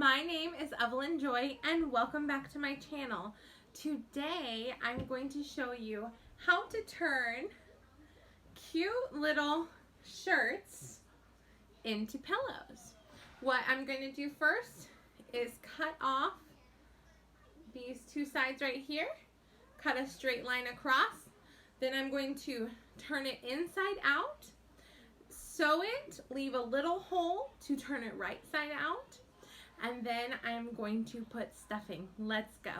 My name is Evelyn Joy and welcome back to my channel. Today I'm going to show you how to turn cute little shirts into pillows. What I'm going to do first is cut off these two sides right here, cut a straight line across, then I'm going to turn it inside out, sew it, leave a little hole to turn it right side out, and then I'm going to put stuffing. Let's go.